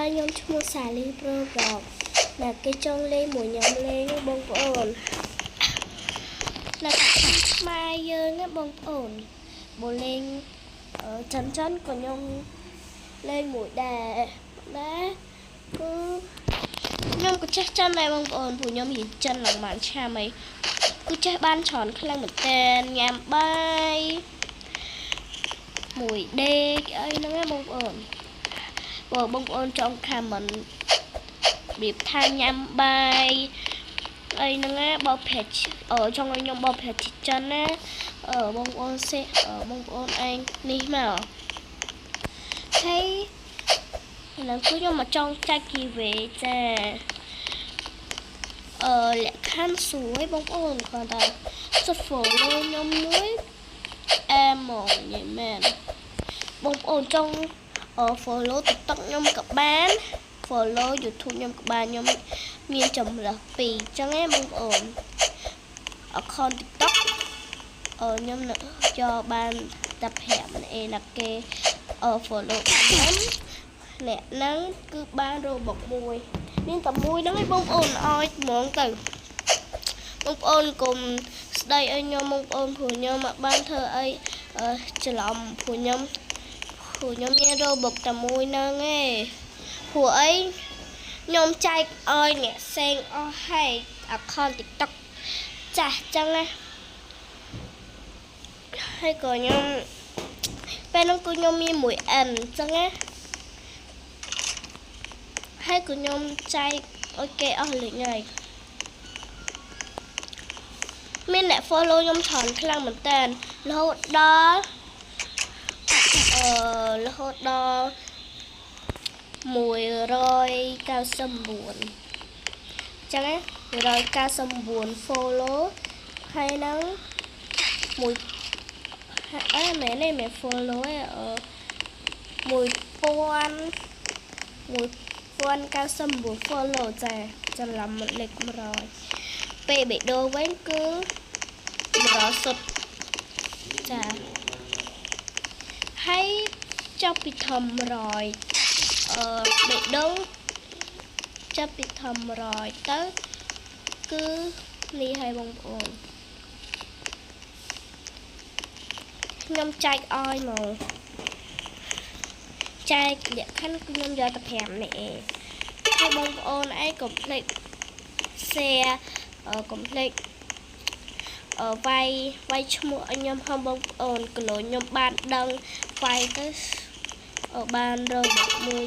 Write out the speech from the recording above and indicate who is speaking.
Speaker 1: ខ្ញុំឈ្មោះសាលីប្រូប្លុកដែលគេចង់លេងមួយខ្ញុំលេងបងប្អូននៅខ្មែរយើងណាបងប្អូនបើលេងចិនក៏ខ្ញុំលេងមួយដែរគឺខ្ញុំក៏ចេះចិនដែរបងប្អូនព្រោះខ្ញុំរៀនចិនឡើងបានឆ្នាំអីគឺចេះបានច្រើនខ្លាំងមែនតើញ៉ាំបាយមួយដេកអីហ្នឹងណាបងប្អូនបើបងប្អូនចង់ខមមិនរបៀបថាញ៉ាំបាយអីហ្នឹងណាបើប្រេចចង់ឲ្យខ្ញុំបើប្រេចចិនណាបងប្អូនសេបងប្អូនឯងនេះមកហើយឥឡូវគឺខ្ញុំមកចង់ចែកគីវេចាលក្ខខណ្ឌស្រួលបងប្អូនគ្រាន់តែសុទ្ធ follow ខ្ញុំមួយអែមកនិយាយមែនបងប្អូនចង់follow TikTok ខ្ញុំក៏បាន follow YouTube ខ្ញុំក៏បានខ្ញុំមានចម្លាស់ពីរអញ្ចឹងណាបងប្អូន account TikTok ខ្ញុំយកបានតែ5ម្នាក់ណាគេfollow ខ្ញុំអ្នកហ្នឹងគឺបានRobux មួយមានតែមួយហ្នឹងឯងបងប្អូនឲ្យហ្មងទៅបងប្អូនកុំស្ដីឲ្យខ្ញុំបងប្អូនព្រោះខ្ញុំមកបានធ្វើអីច្រឡំព្រោះខ្ញុំមានRobuxតែមួយហ្នឹងឯងព្រោះអីខ្ញុំចែកឲ្យអ្នកផ្សេងអស់ហើយ account TikTok ចាស់ចឹងណាហើយក៏ខ្ញុំពេលហ្នឹងគឺខ្ញុំមាន 1N ចឹងណាហើយក៏ខ្ញុំចែកឲ្យគេអស់លេងហើយមានអ្នក follow ខ្ញុំច្រើនខ្លាំងមែនតើរហូតដល់199ចឹងណា199 follow ហើយហ្នឹងមួយមែនទេមែន follow ឯ1099 follow ចាច្រឡំលេខ100ពេលបេដូវិញគឺ100សុទ្ធចាហើយចាប់ពីធំ100បេដូចាប់ពីធំ100ទៅគឺនេះហើយបងប្អូនខ្ញុំចែកឲ្យមកចែកលក្ខខណ្ឌគឺខ្ញុំយកតែ5នេះឯងហើយបងប្អូនឯងកុំភ្លេច share កុំភ្លេចវាយឈ្មោះឲ្យខ្ញុំផងបងប្អូនកន្លងខ្ញុំបានដឹងវាយទៅបានRobuxមួយ